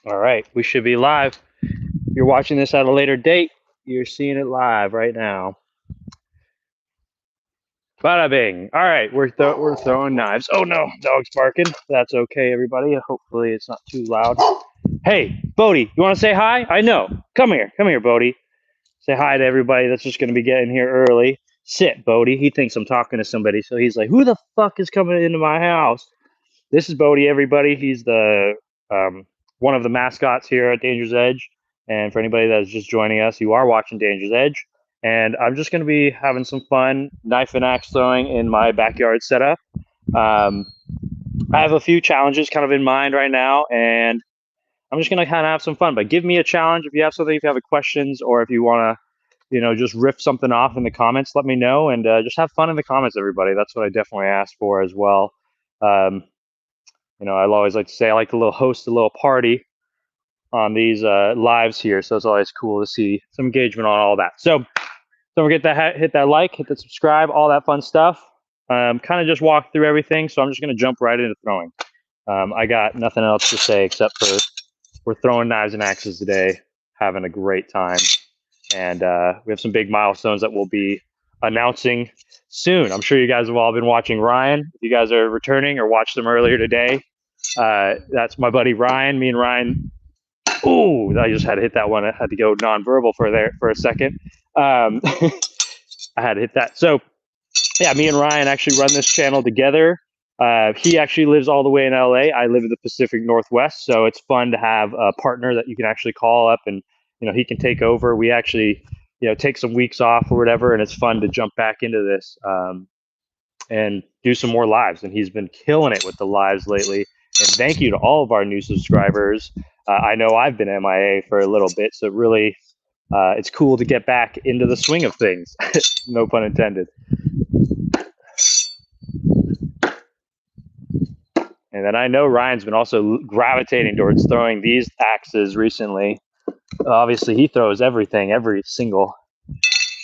All right, we should be live. If you're watching this at a later date, you're seeing it live right now. Bada bing. All right, we're throwing knives. Oh no, dog's barking. That's okay, everybody. Hopefully it's not too loud. Hey, Bodie, you want to say hi? I know. Come here, Bodie. Say hi to everybody that's just going to be getting here early. Sit, Bodie. He thinks I'm talking to somebody, so he's like, "Who the fuck is coming into my house?" This is Bodie, everybody. He's the one of the mascots here at Danger's Edge. And for anybody that's just joining us, you are watching Danger's Edge. And I'm just going to be having some fun knife and axe throwing in my backyard setup. Um, I have a few challenges kind of in mind right now, and I'm just going to kind of have some fun. But give me a challenge if you have something, if you have questions, or if you want to, just riff something off in the comments. Let me know, and just have fun in the comments, everybody. That's what I definitely ask for as well. Um, I always like to say I like to host a little party on these lives here, so it's always cool to see some engagement on all that. So don't forget that hit that like, hit the subscribe, all that fun stuff. Kind of just walk through everything, so I'm just going to jump right into throwing. I got nothing else to say except for we're throwing knives and axes today, having a great time, and we have some big milestones that we'll be announcing soon. I'm sure you guys have all been watching Ryan. If you guys are returning or watched them earlier today, that's my buddy Ryan. Me and Ryan. Ooh, I just had to hit that one. I had to go nonverbal for a second. I had to hit that. So yeah, me and Ryan actually run this channel together. He actually lives all the way in LA. I live in the Pacific Northwest, so it's fun to have a partner that you can actually call up and he can take over. We actually take some weeks off or whatever, and it's fun to jump back into this. And do some more lives. And he's been killing it with the lives lately. And thank you to all of our new subscribers. I know I've been MIA for a little bit, so really, it's cool to get back into the swing of things. No pun intended. And then I know Ryan's been also gravitating towards throwing these axes recently. Obviously, he throws everything, every single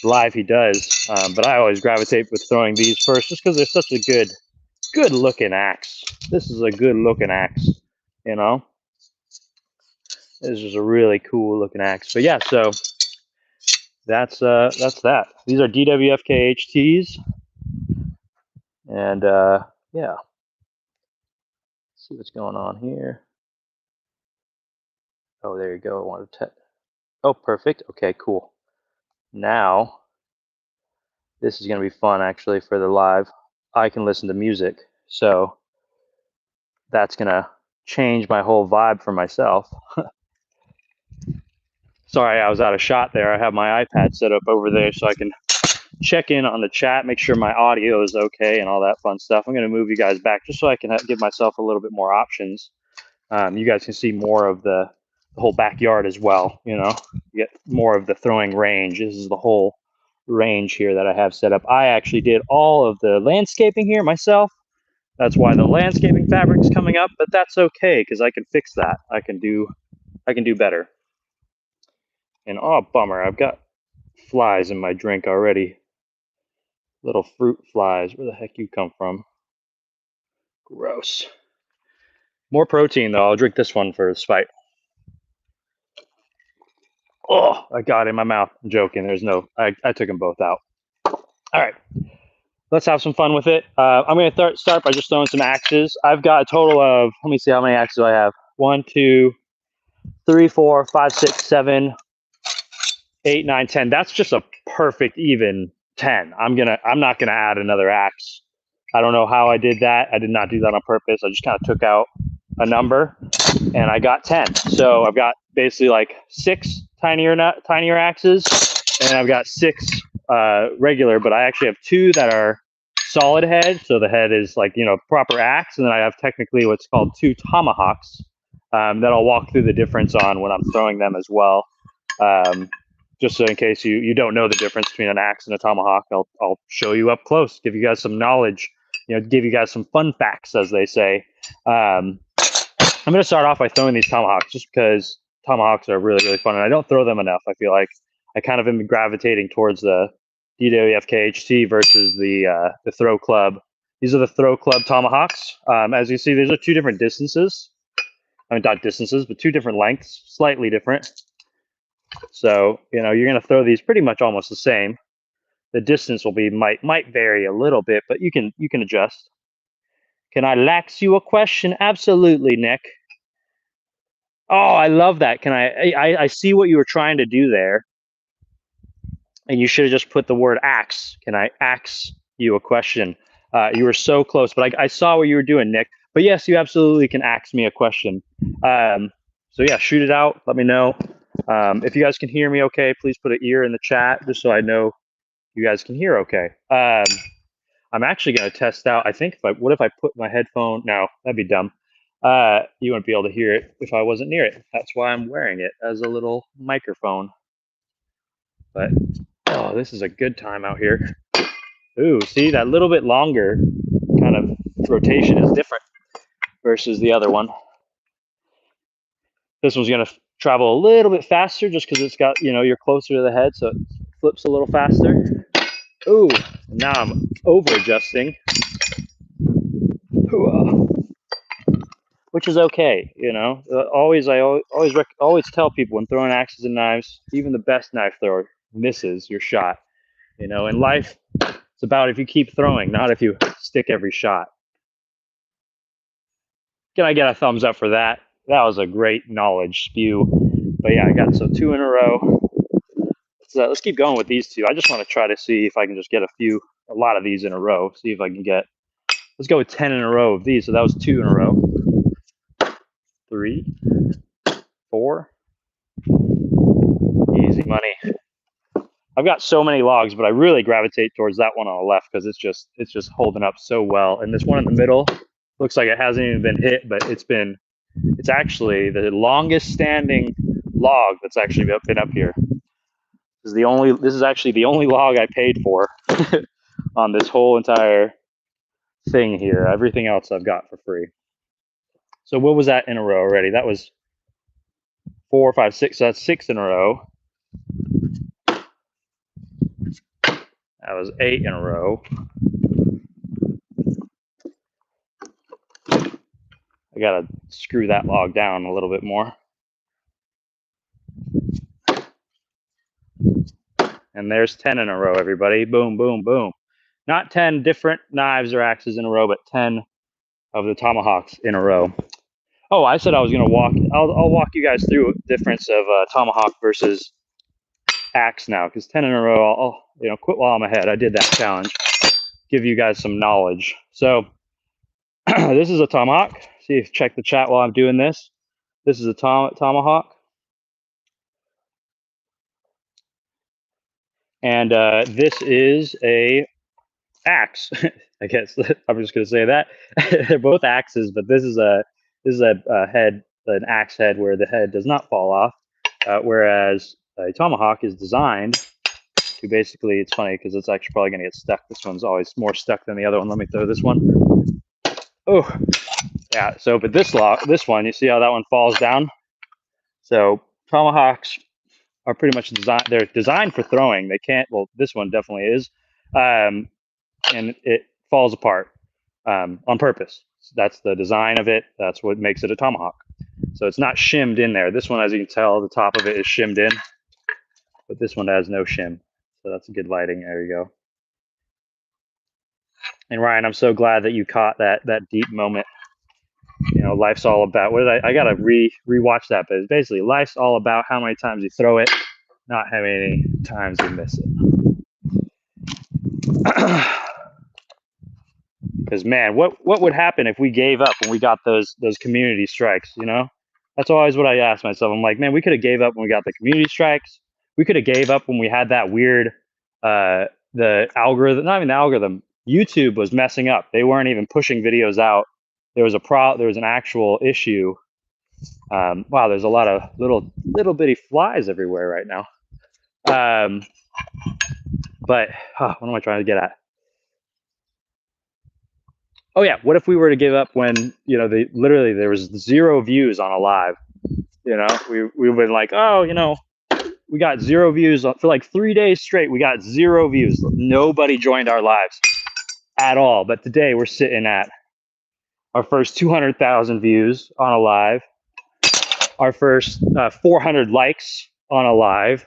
live he does. But I always gravitate with throwing these first, just because they're such a good looking axe. This is a good looking axe, you know. This is a really cool looking axe. But yeah, so that's that. These are DWFKHTs, and yeah. Let's see what's going on here. Oh, there you go. I wanted to. Oh, perfect. Okay, cool. Now this is gonna be fun actually for the live. I can listen to music, so that's gonna change my whole vibe for myself. Sorry, I was out of shot there. I have my iPad set up over there so I can check in on the chat, make sure my audio is okay and all that fun stuff. I'm going to move you guys back just so I can give myself a little bit more options. You guys can see more of the whole backyard as well. You get more of the throwing range. This is the whole range here that I have set up. I actually did all of the landscaping here myself. That's why the landscaping fabric's coming up, but that's okay because I can fix that. I can do better. And oh, bummer, I've got flies in my drink already. Little fruit flies. Where the heck you come from? Gross. More protein though. I'll drink this one for spite. Oh, I got it in my mouth. I'm joking. There's no. I took them both out. All right. Let's have some fun with it. I'm going to start by just throwing some axes. I've got a total of. Let me see how many axes I have. 1, 2, 3, 4, 5, 6, 7, 8, 9, 10. That's just a perfect even 10. I'm not gonna add another axe. I don't know how I did that. I did not do that on purpose. I just kind of took out a number and I got 10. So I've got basically like 6 tinier axes, and I've got 6 regular, but I actually have 2 that are solid head. So the head is like, proper axe. And then I have technically what's called 2 tomahawks that I'll walk through the difference on when I'm throwing them as well. Just so in case you don't know the difference between an axe and a tomahawk, I'll show you up close, give you guys some knowledge, give you guys some fun facts, as they say. I'm going to start off by throwing these tomahawks just because tomahawks are really, really fun, and I don't throw them enough. I feel like I kind of am gravitating towards the DWFKHT versus the throw club. These are the throw club tomahawks. As you see, these are 2 different distances. I mean, not distances, but two different lengths, slightly different. So, you know, you're going to throw these pretty much almost the same. The distance will be might vary a little bit, but you can adjust. Can I lax you a question? Absolutely, Nick. Oh, I love that. Can I see what you were trying to do there, and you should have just put the word axe. Can I axe you a question? You were so close, but I saw what you were doing, Nick. But yes, you absolutely can axe me a question. So yeah, shoot it out. Let me know. If you guys can hear me okay, please put an ear in the chat just so I know you guys can hear okay. I'm actually going to test out. I think what if I put my headphone? No, that'd be dumb. You wouldn't be able to hear it if I wasn't near it. That's why I'm wearing it as a little microphone. But oh, this is a good time out here. Ooh, see, that little bit longer kind of rotation is different versus the other one. This one's going to travel a little bit faster just because it's got, you know, you're closer to the head, so it flips a little faster. Ooh, now I'm over adjusting, which is okay. You know, I always tell people when throwing axes and knives, even the best knife thrower misses your shot. You know, in life, it's about if you keep throwing, not if you stick every shot. Can I get a thumbs up for that? That was a great knowledge spew. But yeah, I got so 2 in a row. Let's keep going with these two. I just want to try to see if I can just get a lot of these in a row. See if I can get. Let's go with 10 in a row of these. So that was 2 in a row. 3, 4. Easy money. I've got so many logs, but I really gravitate towards that one on the left because it's just holding up so well. And this one in the middle looks like it hasn't even been hit, but it's actually the longest standing log that's actually been up here. This is actually the only log I paid for on this whole entire thing here. Everything else I've got for free. So what was that in a row already? That was 4, 5, 6. So that's 6 in a row. That was 8 in a row. I gotta screw that log down a little bit more. And there's 10 in a row, everybody. Boom, boom, boom. Not 10 different knives or axes in a row, but 10 of the Tomahawks in a row. Oh, I said I was gonna walk. I'll walk you guys through the difference of Tomahawk versus axe now, because 10 in a row. I'll quit while I'm ahead. I did that challenge. Give you guys some knowledge. So this is a Tomahawk. See, check the chat while I'm doing this. This is a Tomahawk. And this is a axe. I guess I'm just going to say that. They're both axes, but this is a head, an axe head where the head does not fall off, whereas a Tomahawk is designed to basically, it's funny because it's actually probably going to get stuck. This one's always more stuck than the other one. Let me throw this one. Oh, yeah. So, but this one, you see how that one falls down? So Tomahawks are pretty much designed. They're designed for throwing. They can't. Well, this one definitely is, and it falls apart on purpose. That's the design of it. That's what makes it a Tomahawk. So it's not shimmed in there. This one, as you can tell, the top of it is shimmed in, but this one has no shim. So that's good lighting. There you go. And Ryan, I'm so glad that you caught that deep moment. You know, life's all about. What did I gotta rewatch that, but it's basically life's all about how many times you throw it, not how many times you miss it. Because man, what would happen if we gave up when we got those community strikes? You know, that's always what I ask myself. I'm like, man, we could have gave up when we got the community strikes. We could have gave up when we had that weird the algorithm. Not even the algorithm. YouTube was messing up. They weren't even pushing videos out. There was an actual issue. Wow, there's a lot of little bitty flies everywhere right now. But what am I trying to get at? Oh yeah, what if we were to give up when, you know, literally there was 0 views on a live? You know, we've been like, oh, you know, we got 0 views for like 3 days straight. We got 0 views. Nobody joined our lives at all. But today we're sitting at our first 200,000 views on a live. our first 400 likes on a live.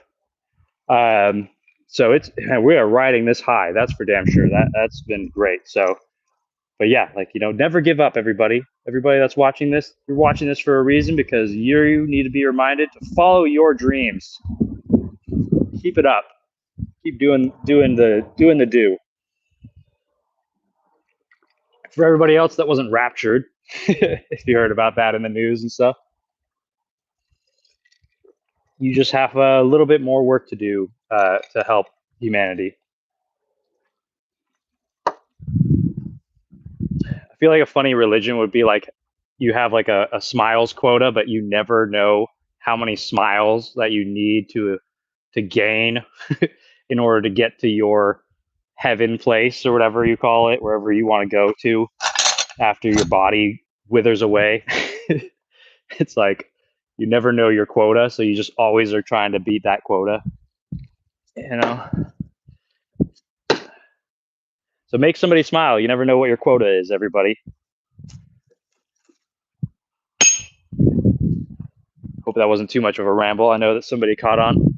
So we are riding this high. That's for damn sure. That's been great. So, but yeah, like, never give up, everybody. Everybody that's watching this, you're watching this for a reason, because you need to be reminded to follow your dreams. Keep it up. Keep doing the do. For everybody else that wasn't raptured, if you heard about that in the news and stuff, you just have a little bit more work to do to help humanity. I feel like a funny religion would be like, you have like a smiles quota, but you never know how many smiles that you need to gain in order to get to your heaven place, or whatever you call it, wherever you want to go to after your body withers away. It's like you never know your quota, so you just always are trying to beat that quota. So make somebody smile. You never know what your quota is, everybody. Hope that wasn't too much of a ramble. I know that somebody caught on.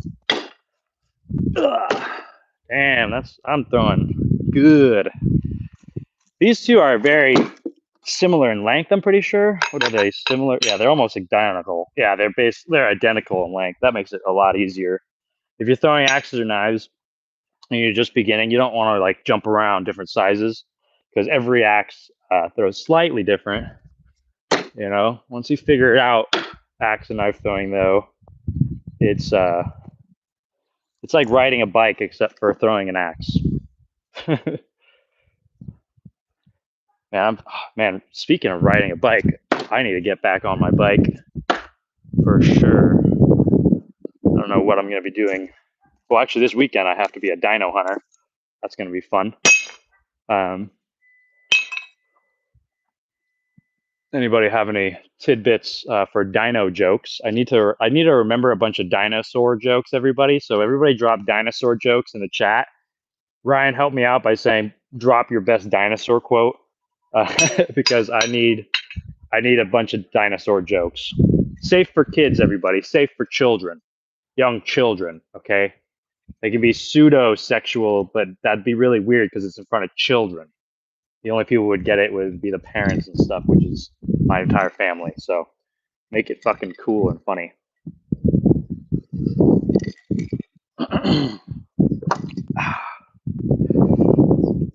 Ugh. Damn, I'm throwing good. These two are very similar in length, I'm pretty sure. What are they? Similar? Yeah, they're almost identical. Yeah, they're identical in length. That makes it a lot easier. If you're throwing axes or knives and you're just beginning, you don't want to like jump around different sizes, because every axe throws slightly different. Once you figure out axe and knife throwing, though, it's like riding a bike except for throwing an axe. Man, speaking of riding a bike, I need to get back on my bike for sure. I don't know what I'm going to be doing. Well, actually, this weekend I have to be a dino hunter. That's going to be fun. Anybody have any tidbits for dino jokes? I need to remember a bunch of dinosaur jokes, everybody. So everybody drop dinosaur jokes in the chat. Ryan, help me out by saying drop your best dinosaur quote, because I need a bunch of dinosaur jokes. Safe for kids, everybody. Safe for children, young children. Okay, they can be pseudo-sexual, but that'd be really weird because it's in front of children. The only people who would get it would be the parents and stuff, which is my entire family. So make it fucking cool and funny.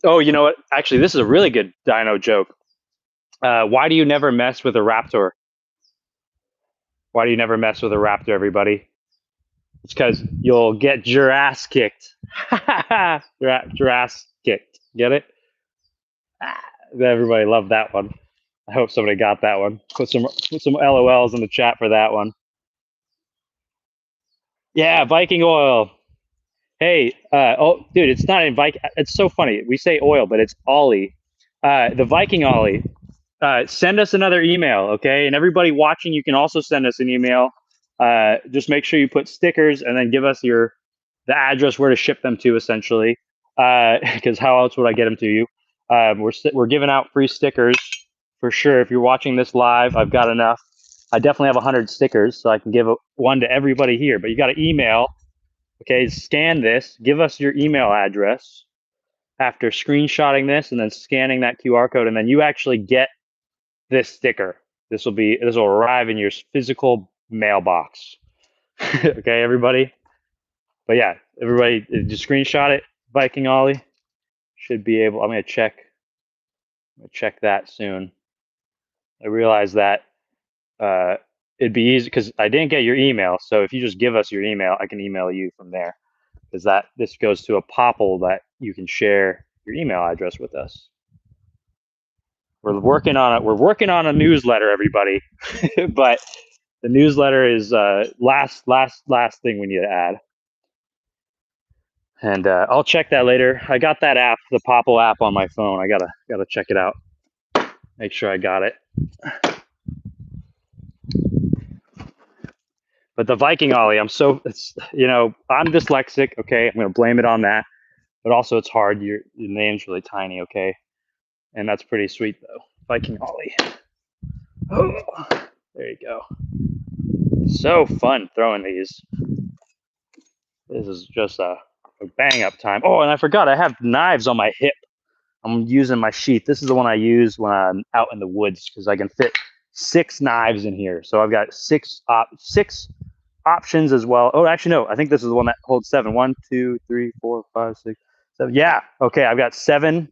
Oh, you know what? Actually, this is a really good dino joke. Why do you never mess with a raptor? Why do you never mess with a raptor, everybody? It's because you'll get your ass kicked. Your ass kicked. Get it? Everybody loved that one. I hope somebody got that one. Put some LOLs in the chat for that one. Yeah, Viking oil. Hey, oh, dude, it's not in Viking. It's so funny. We say oil, but it's Ollie. The Viking Ollie. Send us another email, okay? And everybody watching, you can also send us an email. Just make sure you put stickers and then give us the address where to ship them to, essentially. Because how else would I get them to you? We're giving out free stickers for sure. If you're watching this live, I've got enough. I definitely have 100 stickers, so I can give one to everybody here. But you got to email. Okay, scan this. Give us your email address after screenshotting this and then scanning that QR code, and then you actually get this sticker. This will arrive in your physical mailbox. Okay, everybody. But yeah, everybody, just screenshot it. Viking Ollie should be able. I'm gonna check that soon. I realized that it'd be easy because I didn't get your email. So if you just give us your email, I can email you from there. Because this goes to a popple that you can share your email address with us. We're working on it. We're working on a newsletter, everybody. But the newsletter is last thing we need to add. And I'll check that later. I got that app, the Popple app, on my phone. I gotta check it out. Make sure I got it. But the Viking Ollie, I'm dyslexic. Okay, I'm gonna blame it on that. But also, it's hard. Your name's really tiny. Okay, and that's pretty sweet though. Viking Ollie. Oh, there you go. So fun throwing these. This is just a bang up time. Oh, and I forgot I have knives on my hip. I'm using my sheath. This is the one I use when I'm out in the woods because I can fit 6 knives in here. So I've got six options as well. Oh, actually, no. I think this is the one that holds 7. 1, 2, 3, 4, 5, 6, 7. Yeah. Okay. I've got 7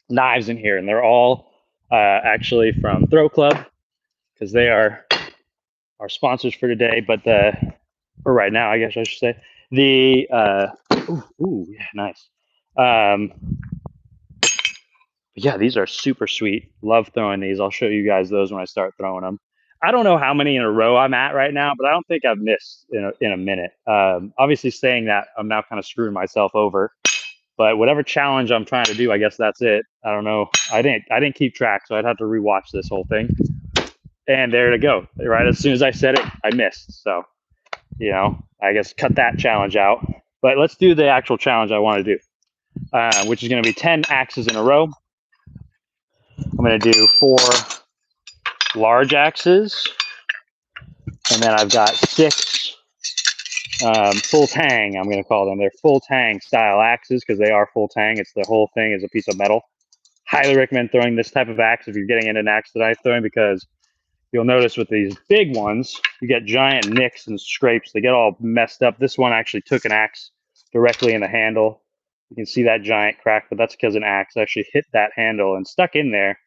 knives in here, and they're all actually from Throw Club because they are our sponsors for today. But for right now, I guess I should say the yeah, nice. Yeah, these are super sweet. Love throwing these. I'll show you guys those when I start throwing them. I don't know how many in a row I'm at right now, but I don't think I've missed in a minute. Obviously, saying that, I'm now kind of screwing myself over. But whatever challenge I'm trying to do, I guess that's it. I don't know. I didn't keep track, so I'd have to rewatch this whole thing. And there to go. Right as soon as I said it, I missed. So, I guess cut that challenge out. But let's do the actual challenge I want to do, which is going to be 10 axes in a row. I'm going to do 4 large axes, and then I've got 6 full tang, I'm going to call them. They're full tang style axes because they are full tang. It's the whole thing is a piece of metal. Highly recommend throwing this type of axe if you're getting into an axe that I'm throwing, because you'll notice with these big ones, you get giant nicks and scrapes. They get all messed up. This one actually took an axe directly in the handle. You can see that giant crack, but that's because an axe actually hit that handle and stuck in there.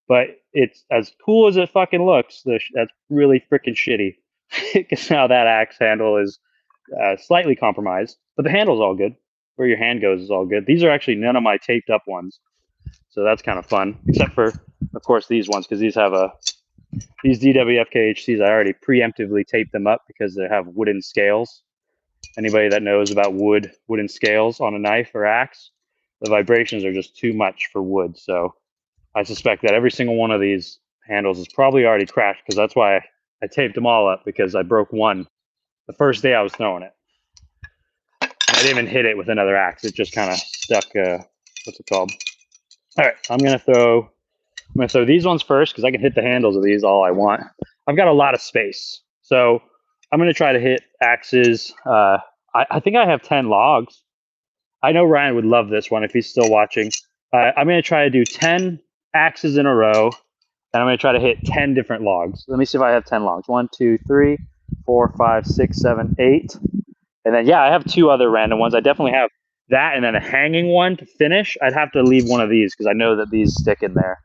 But it's as cool as it fucking looks. That's really freaking shitty because now that axe handle is slightly compromised, but the handle's all good. Where your hand goes is all good. These are actually none of my taped up ones, so that's kind of fun. Except for, of course, these ones, because these have these DWF KHCs. I already preemptively taped them up because they have wooden scales. Anybody that knows about wooden scales on a knife or axe, the vibrations are just too much for wood. So I suspect that every single one of these handles is probably already crashed, because that's why I taped them all up, because I broke one the first day I was throwing it. I didn't even hit it with another axe. It just kind of stuck, what's it called? All right, I'm going to throw these ones first because I can hit the handles of these all I want. I've got a lot of space. So I'm going to try to hit axes. I think I have 10 logs. I know Ryan would love this one if he's still watching. I'm going to try to do 10 axes in a row, and I'm going to try to hit 10 different logs. Let me see if I have 10 logs. 1, 2, 3, 4, 5, 6, 7, 8. And then, yeah, I have 2 other random ones. I definitely have that, and then a hanging one to finish. I'd have to leave one of these because I know that these stick in there.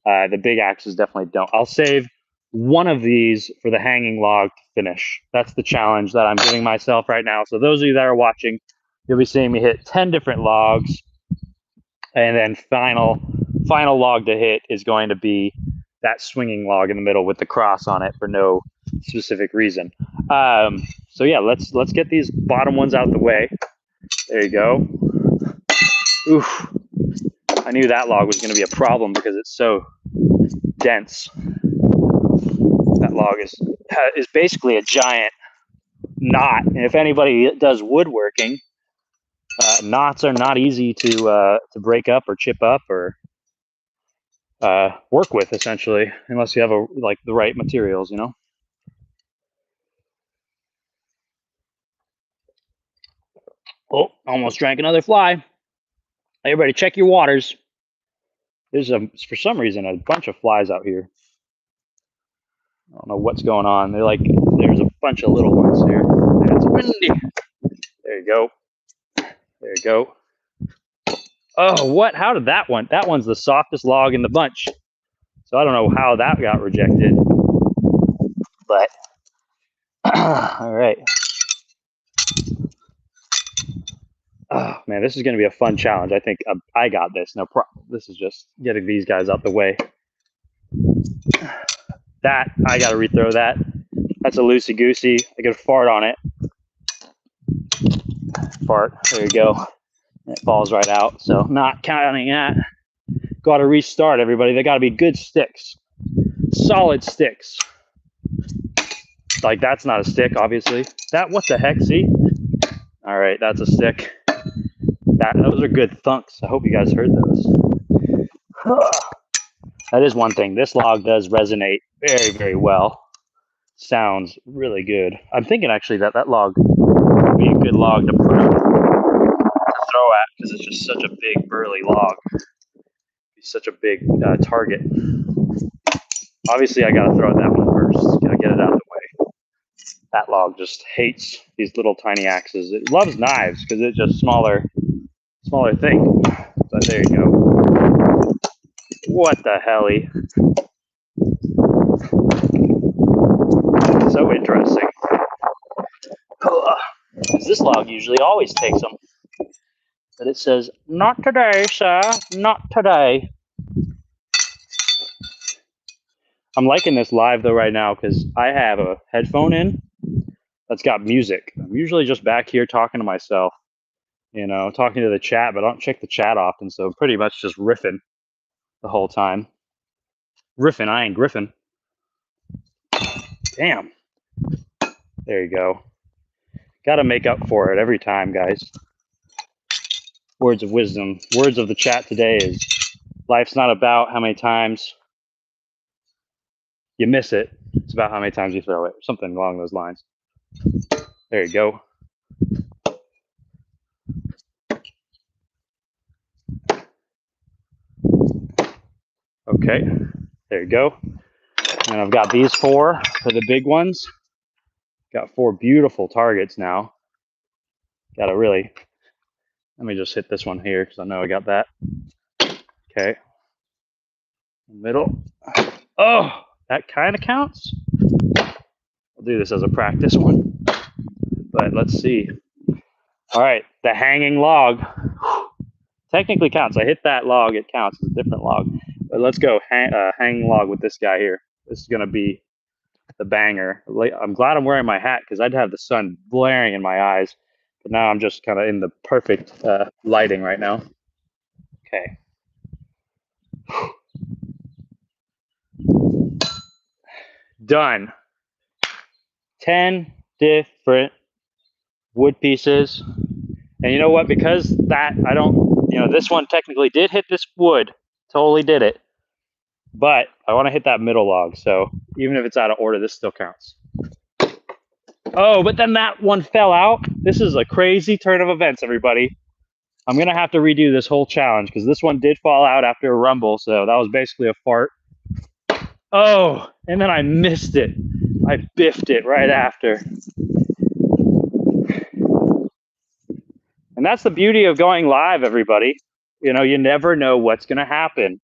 The big axes definitely don't. I'll save one of these for the hanging log to finish. That's the challenge that I'm giving myself right now. So those of you that are watching, you'll be seeing me hit 10 different logs, and then final log to hit is going to be that swinging log in the middle with the cross on it for no specific reason. So yeah, let's get these bottom ones out the way. There you go. Oof. I knew that log was going to be a problem because it's so dense. That log is basically a giant knot, and if anybody does woodworking, knots are not easy to break up or chip up or work with, essentially, unless you have the right materials, Oh, almost drank another fly. Everybody, check your waters. There's for some reason a bunch of flies out here. I don't know what's going on. There's a bunch of little ones here. And it's windy. There you go. There you go. Oh, what? How did that one? That one's the softest log in the bunch. So I don't know how that got rejected. But, all right. Oh, man, this is going to be a fun challenge. I think I got this. No problem. This is just getting these guys out the way. That, I got to rethrow that. That's a loosey-goosey. I could fart on it. Fart. There you go. It falls right out. So not counting that. Got to restart, everybody. They got to be good sticks. Solid sticks. Like, that's not a stick, obviously. What the heck? See? All right, that's a stick. Those are good thunks. I hope you guys heard those. That is one thing. This log does resonate very, very well. Sounds really good. I'm thinking actually that log would be a good log to put up, to throw at, because it's just such a big burly log. It's such a big target. Obviously, I gotta throw at that one first. Gotta get it out of the way. That log just hates these little tiny axes. It loves knives because it's just smaller thing. But there you go. What the helly? So interesting. This log usually always takes them. But it says, not today, sir, not today. I'm liking this live though right now because I have a headphone in that's got music. I'm usually just back here talking to myself, you know, talking to the chat, but I don't check the chat often, so I'm pretty much just riffing the whole time. Riffing, I ain't Griffin. Damn. There you go. Got to make up for it every time, guys. Words of wisdom. Words of the chat today is life's not about how many times you miss it. It's about how many times you throw it. Something along those lines. There you go. Okay. There you go. And I've got these 4 for the big ones. Got 4 beautiful targets now. Got to really, let me just hit this one here because I know I got that. Okay. Middle. Oh, that kind of counts. I'll do this as a practice one. But let's see. All right, the hanging log. Technically counts. I hit that log, it counts. It's a different log. But let's go hanging log with this guy here. This is going to be the banger. I'm glad I'm wearing my hat because I'd have the sun blaring in my eyes. But now I'm just kind of in the perfect lighting right now. Okay. Done. 10 different wood pieces. And you know what? Because that, I don't, you know, this one technically did hit this wood. Totally did it. But I want to hit that middle log. So even if it's out of order, this still counts. Oh, but then that one fell out. This is a crazy turn of events, everybody. I'm going to have to redo this whole challenge because this one did fall out after a rumble. So that was basically a fart. Oh, and then I missed it. I biffed it right after. And that's the beauty of going live, everybody. You know, you never know what's going to happen.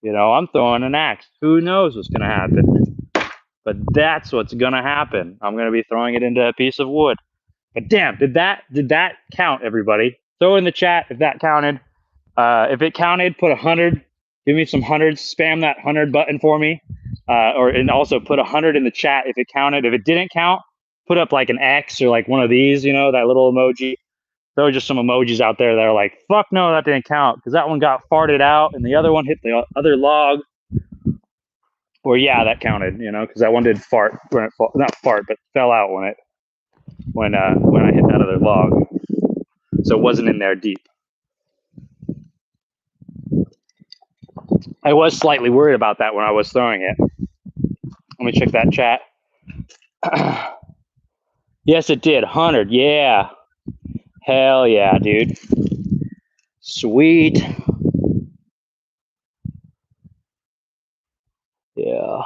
You know, I'm throwing an axe. Who knows what's going to happen? But that's what's going to happen. I'm going to be throwing it into a piece of wood. But damn, did that count, everybody? Throw in the chat if that counted. If it counted, put 100. Give me some hundreds. Spam that 100 button for me. And also put 100 in the chat if it counted. If it didn't count, put up like an X or like one of these, you know, that little emoji. There were just some emojis out there that are like, fuck no, that didn't count because that one got farted out and the other one hit the other log. Or yeah, that counted, you know, because that one did fart when it not fart, but fell out when I hit that other log. So it wasn't in there deep. I was slightly worried about that when I was throwing it. Let me check that chat. Yes, it did. 100. Yeah. Hell yeah, dude. Sweet. Yeah.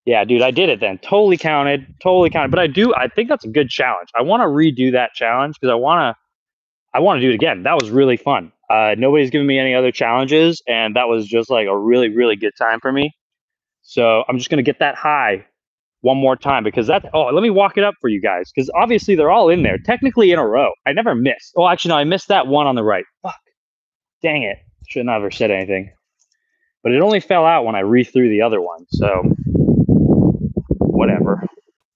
Yeah, dude, I did it then. Totally counted. Totally counted. But I think that's a good challenge. I want to redo that challenge because I want to do it again. That was really fun. Nobody's given me any other challenges, and that was just like a really, really good time for me. So I'm just going to get that high one more time because let me walk it up for you guys because obviously they're all in there, technically in a row. I never missed. Oh, actually, no, I missed that one on the right. Fuck. Dang it. Should not have said anything. But it only fell out when I re-threw the other one, so whatever.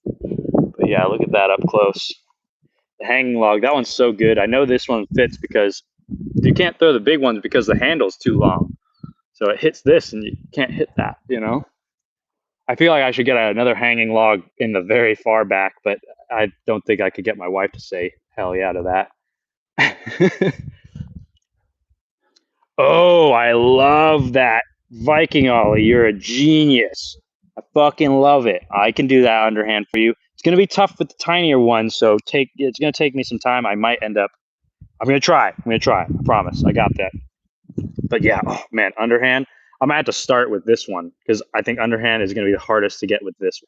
But yeah, look at that up close. The hanging log, that one's so good. I know this one fits because you can't throw the big ones because the handle's too long. So it hits this and you can't hit that, you know? I feel like I should get another hanging log in the very far back, but I don't think I could get my wife to say hell yeah to that. Oh, I love that. Viking Ollie, you're a genius. I fucking love it. I can do that underhand for you. It's gonna be tough with the tinier ones, so it's gonna take me some time. I might end up. I'm gonna try. I promise. I got that. But yeah, oh man, underhand. I'm gonna have to start with this one because I think underhand is gonna be the hardest to get with this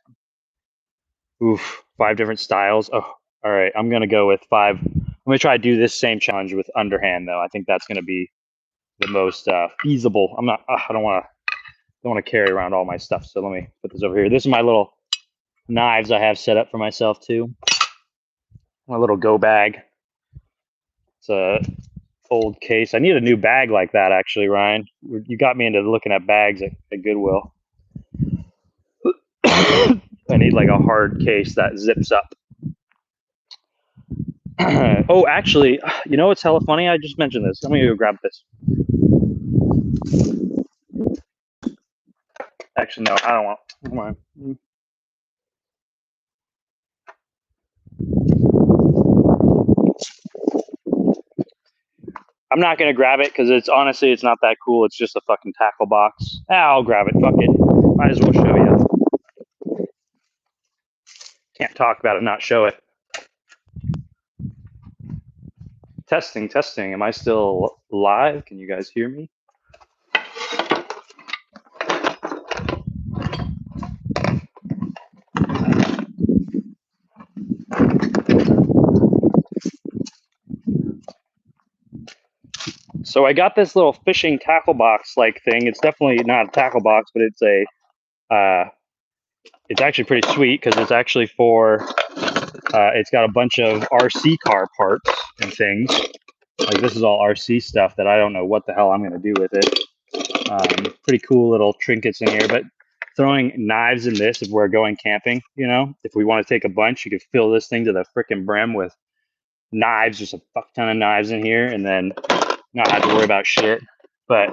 one. Oof, 5 different styles. Oh, all right. I'm gonna go with 5. I'm gonna try to do this same challenge with underhand though. I think that's gonna be the most feasible. I'm not. I don't want to carry around all my stuff. So let me put this over here. This is my little knives I have set up for myself too. My little go bag. It's a old case. I need a new bag like that actually, Ryan. You got me into looking at bags at Goodwill. I need like a hard case that zips up. Oh, actually, you know what's hella funny? I just mentioned this. Let me go grab this. Actually, no, I don't want. Come on. I'm not gonna grab it because it's honestly it's not that cool. It's just a fucking tackle box. I'll grab it. Fuck it. Might as well show you. Can't talk about it, not show it. Testing, testing. Am I still live? Can you guys hear me? So I got this little fishing tackle box like thing. It's definitely not a tackle box, but it's a it's actually pretty sweet because it's actually for it's got a bunch of RC car parts and things. Like this is all RC stuff that I don't know what the hell I'm gonna do with it. Pretty cool little trinkets in here, but throwing knives in this if we're going camping, you know, if we want to take a bunch, you could fill this thing to the freaking brim with knives, just a fuck ton of knives in here, and then not have to worry about shit. But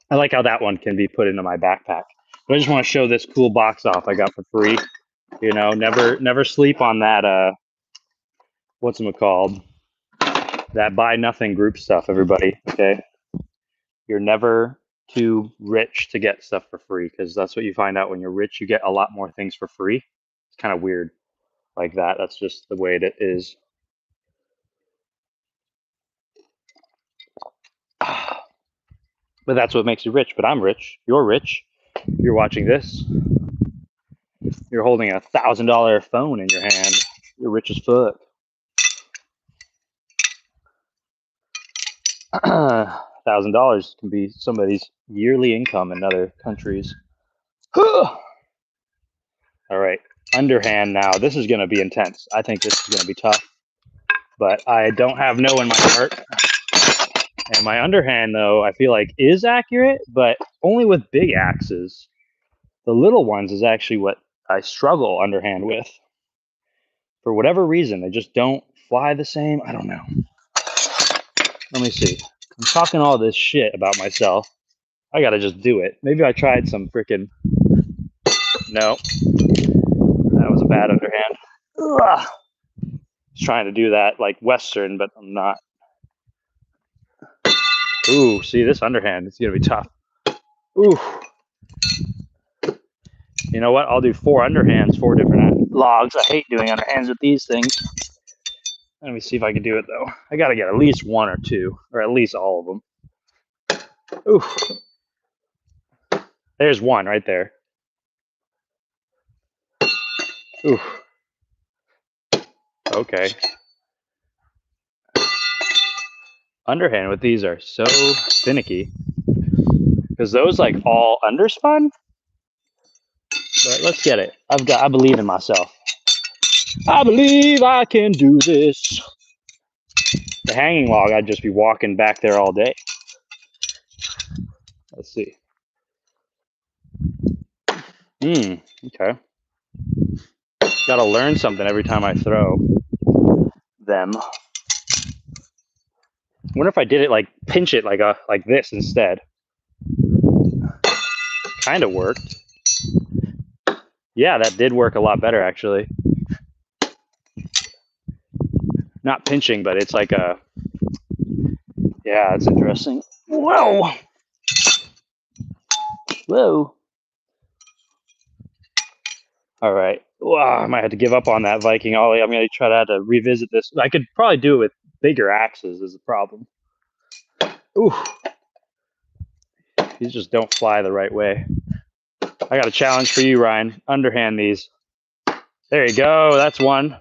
I like how that one can be put into my backpack. But I just want to show this cool box off I got for free. You know, never sleep on that what's it called? That buy nothing group stuff, everybody. Okay. You're never too rich to get stuff for free because that's what you find out when you're rich. You get a lot more things for free. It's kind of weird like that. That's just the way it is. But that's what makes you rich. But I'm rich. You're rich. You're watching this. You're holding a $1,000 phone in your hand. You're rich as fuck. $1,000 can be somebody's yearly income in other countries. All right, underhand now. This is going to be intense. I think this is going to be tough, but I don't have no in my heart. And my underhand, though, I feel like is accurate, but only with big axes. The little ones is actually what I struggle underhand with. For whatever reason, they just don't fly the same. I don't know. Let me see. I'm talking all this shit about myself. I gotta just do it. Maybe I tried some freaking. No, that was a bad underhand. Ugh. Just trying to do that like Western, but I'm not. Ooh, see this underhand? It's gonna be tough. Ooh. You know what? I'll do 4 underhands, 4 different logs. I hate doing underhands with these things. Let me see if I can do it though. I gotta get at least 1 or 2, or at least all of them. Ooh. There's 1 right there. Ooh. Okay. Underhand with these are so finicky. Because those like all underspun. But let's get it. I believe in myself. I believe I can do this. The hanging log, I'd just be walking back there all day. Let's see. Okay. Gotta learn something every time I throw them. I wonder if I did it like pinch it like this instead. Kind of worked. Yeah, that did work a lot better actually. Not pinching, but it's like a. Yeah, it's interesting. Whoa. Whoa. All right. Wow, I might have to give up on that Viking ollie. I'm going to try to revisit this. I could probably do it with bigger axes is the problem. Ooh, these just don't fly the right way. I got a challenge for you, Ryan. Underhand these. There you go. That's one.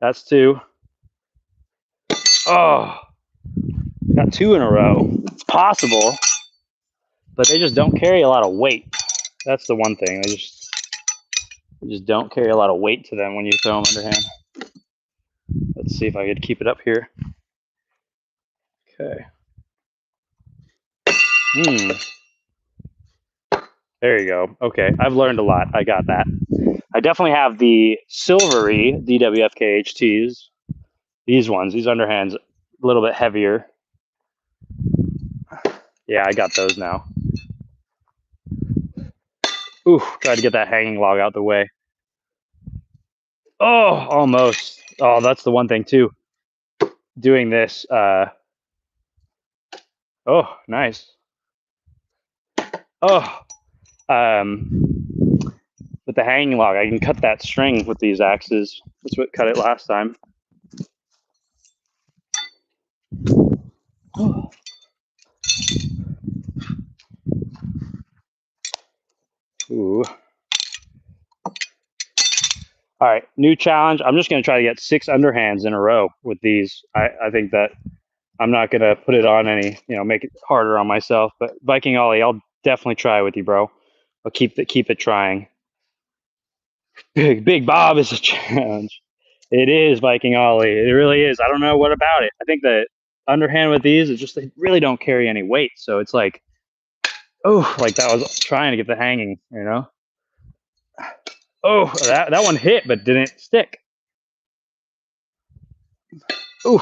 That's two. Oh, got two in a row. It's possible, but they just don't carry a lot of weight. That's the one thing. They just don't carry a lot of weight to them when you throw them underhand. Let's see if I could keep it up here. Okay. There you go. Okay, I've learned a lot. I got that. I definitely have the silvery DWFKHTs. These ones, these underhands, a little bit heavier. Yeah, I got those now. Ooh, tried to get that hanging log out the way. Oh, almost. Oh, that's the one thing too. Doing this. Oh, nice. Oh, with the hanging log, I can cut that string with these axes. That's what cut it last time. Oh. Ooh. All right, new challenge. I'm just going to try to get 6 underhands in a row with these. I think that I'm not going to put it on any, make it harder on myself. But Viking ollie, I'll definitely try with you, bro. I'll keep it trying. Big Bob is a challenge. It is Viking ollie. It really is. I don't know what about it. I think that underhand with these is just they really don't carry any weight. So it's like, oh, like that was trying to get the hanging, Oh, that one hit but didn't stick. Ooh.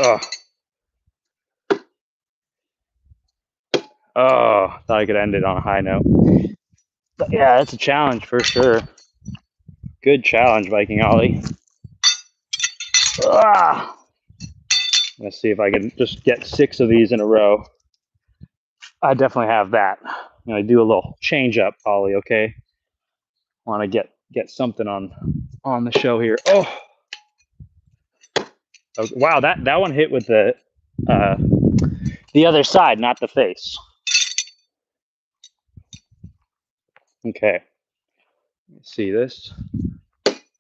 Oh. Oh, thought I could end it on a high note. But yeah, that's a challenge for sure. Good challenge, Viking ollie. Ah. Let's see if I can just get 6 of these in a row. I definitely have that. I'm gonna do a little change up ollie, okay? Want to get something on the show here. Oh, wow, that one hit with the other side, not the face. Okay, let's see this.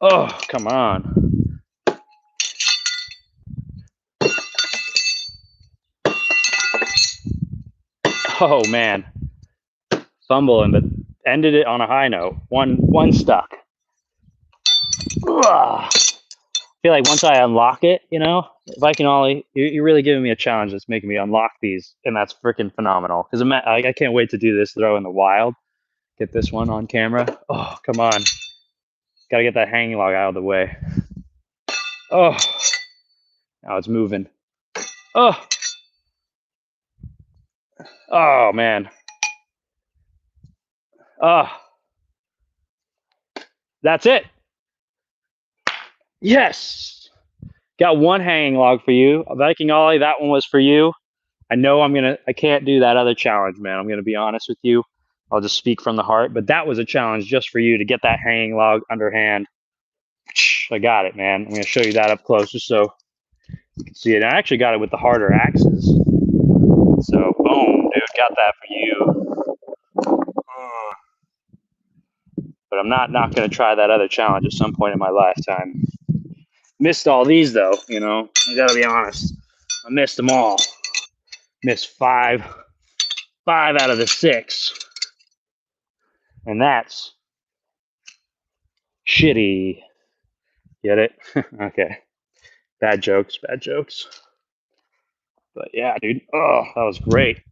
Oh, come on. Oh man, fumbling, but ended it on a high note. One stuck. Ugh. I feel like once I unlock it, Viking ollie, you're really giving me a challenge that's making me unlock these, and that's freaking phenomenal. Because I can't wait to do this throw in the wild. Get this one on camera. Oh, come on. Got to get that hanging log out of the way. Oh, now it's moving. Oh, oh man. Oh, that's it. Yes. Got one hanging log for you. Viking ollie, that one was for you. I know I can't do that other challenge, man. I'm going to be honest with you. I'll just speak from the heart. But that was a challenge just for you to get that hanging log underhand. I got it, man. I'm going to show you that up close just so you can see it. I actually got it with the harder axes. So, boom, dude, got that for you. But I'm not going to try that other challenge at some point in my lifetime. Missed all these, though, I got to be honest. I missed them all. Missed five out of the 6. And that's shitty. Get it? Okay. Bad jokes. But yeah, dude. Oh, that was great.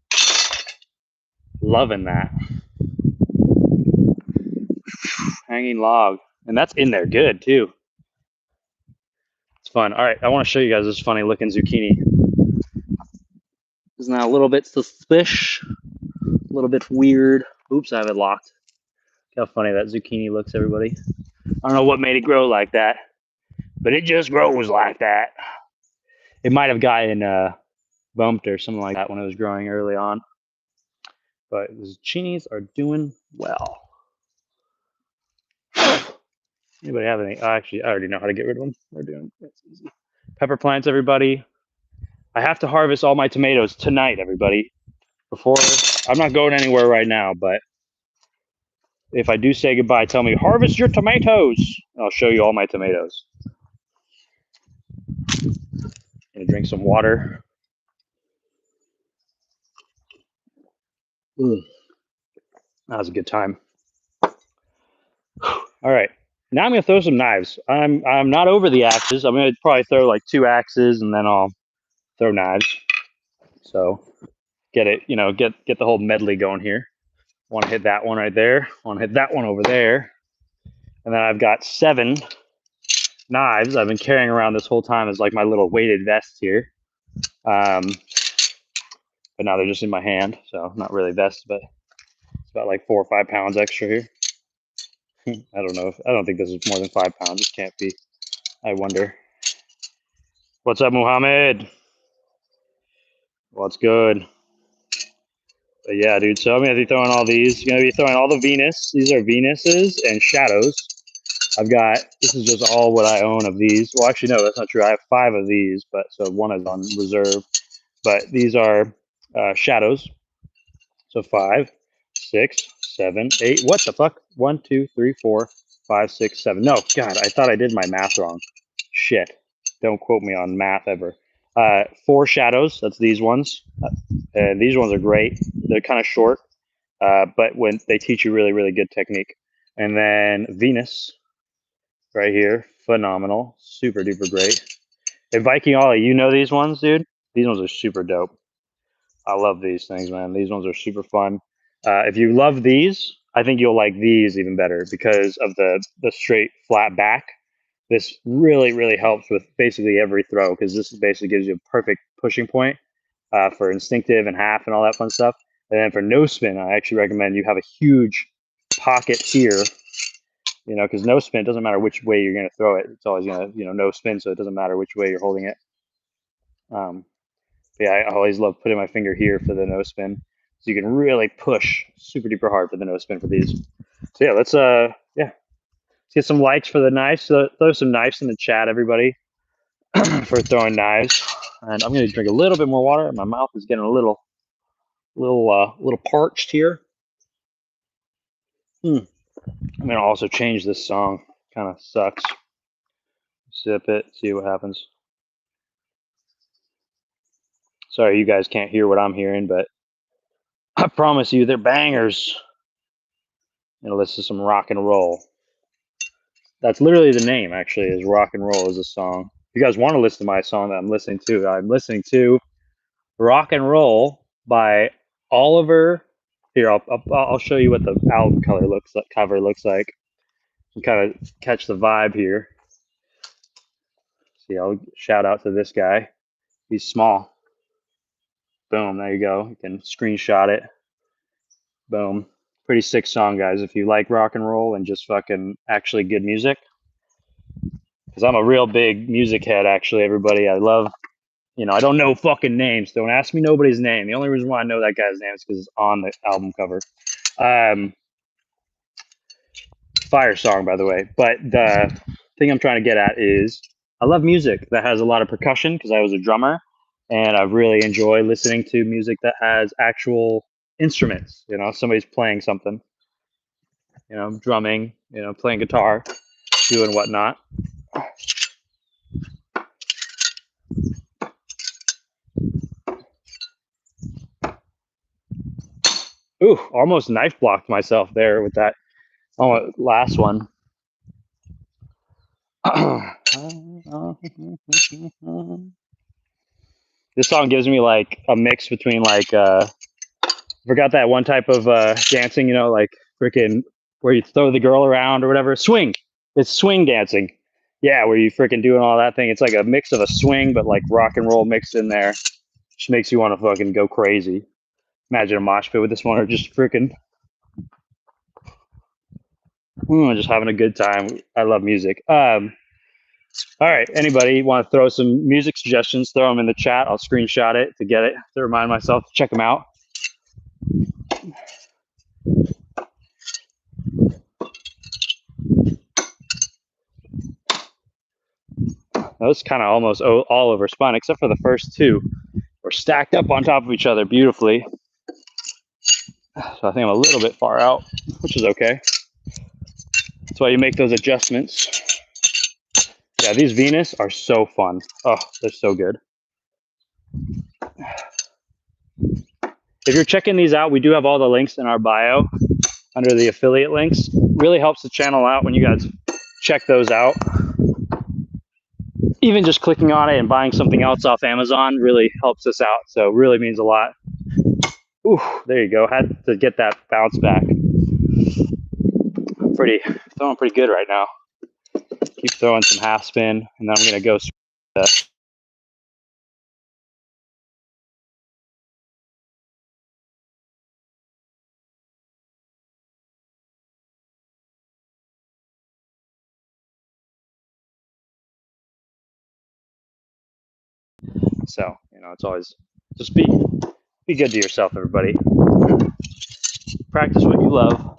Loving that. Hanging log. And that's in there good, too. It's fun. All right, I want to show you guys this funny looking zucchini. Isn't that a little bit suspicious? A little bit weird. Oops, I have it locked. Look how funny that zucchini looks, everybody. I don't know what made it grow like that, but it just grows like that. It might have gotten bumped or something like that when it was growing early on. but the zucchinis are doing well. Anybody have any? Actually, I already know how to get rid of them. We're doing it's easy. Pepper plants, everybody. I have to harvest all my tomatoes tonight, everybody. Before I'm not going anywhere right now, but if I do say goodbye, tell me harvest your tomatoes. I'll show you all my tomatoes. Gonna drink some water. That was a good time. All right, now I'm gonna throw some knives. I'm not over the axes. I'm gonna probably throw like 2 axes and then I'll throw knives. So get it, get the whole medley going here. Want to hit that one right there. Want to hit that one over there. And then I've got 7 knives I've been carrying around this whole time as like my little weighted vest here. But now they're just in my hand, so not really vest, but it's about like 4 or 5 pounds extra here. I don't think this is more than 5 pounds. It can't be. I wonder. What's up, Muhammad? What's good? But yeah, dude. So I'm gonna be throwing all these. Gonna be throwing all the Venus. These are Venuses and shadows. This is just all what I own of these. Well, actually, no, that's not true. I have 5 of these, but so one is on reserve. But these are shadows. So 5, 6, 7, 8. What the fuck? 1, 2, 3, 4, 5, 6, 7. No, God, I thought I did my math wrong. Shit. Don't quote me on math ever. 4 shadows. That's these ones. And these ones are great. They're kind of short, but when they teach you really, really good technique. And then Venus right here. Phenomenal. Super duper great. And Viking Ollie, you know these ones, dude? These ones are super dope. I love these things, man. These ones are super fun. If you love these, I think you'll like these even better because of the straight flat back. This really, really helps with basically every throw because this basically gives you a perfect pushing point for instinctive and half and all that fun stuff. And then for no spin, I actually recommend you have a huge pocket here, because no spin, it doesn't matter which way you're going to throw it. It's always going to, no spin, so it doesn't matter which way you're holding it. Yeah, I always love putting my finger here for the no spin. So you can really push super duper hard for the no spin for these. So yeah, let's get some likes for the knives. So throw some knives in the chat, everybody, for throwing knives. And I'm gonna drink a little bit more water. My mouth is getting a little parched here. I'm gonna also change this song. Kind of sucks. Sip it, see what happens. Sorry, you guys can't hear what I'm hearing, but I promise you, they're bangers. And listen to some rock and roll. That's literally the name, actually, is Rock and Roll is a song. If you guys want to listen to my song that I'm listening to Rock and Roll by Oliver. Here, I'll show you what the album cover looks like. You kind of catch the vibe here. See, I'll shout out to this guy. He's small. Boom, there you go. You can screenshot it. Boom. Pretty sick song, guys. If you like rock and roll and just fucking actually good music. Because I'm a real big music head, actually, everybody. I love, I don't know fucking names. Don't ask me nobody's name. The only reason why I know that guy's name is because it's on the album cover. Fire song, by the way. But the thing I'm trying to get at is I love music that has a lot of percussion because I was a drummer. And I really enjoy listening to music that has actual instruments. Somebody's playing something, drumming, playing guitar, doing whatnot. Ooh, almost knife blocked myself there with that last one. This song gives me like a mix between like forgot that one type of dancing, like freaking where you throw the girl around or whatever. Swing. It's swing dancing. Yeah, where you freaking doing all that thing. It's like a mix of a swing, but like rock and roll mixed in there. Just makes you want to fucking go crazy. Imagine a mosh pit with this one, or just freaking just having a good time. I love music. All right, anybody want to throw some music suggestions? Throw them in the chat. I'll screenshot it to get it to remind myself to check them out. Those kind of almost all over spun, except for the first two. We're stacked up on top of each other beautifully. So I think I'm a little bit far out, which is okay. That's why you make those adjustments. Yeah, these Venus are so fun. Oh, they're so good. If you're checking these out, we do have all the links in our bio under the affiliate links. Really helps the channel out when you guys check those out. Even just clicking on it and buying something else off Amazon really helps us out. So really means a lot. Ooh, there you go. Had to get that bounce back. Throwing pretty good right now. Keep throwing some half spin, and then I'm gonna go. So it's always just be good to yourself, everybody. Practice what you love.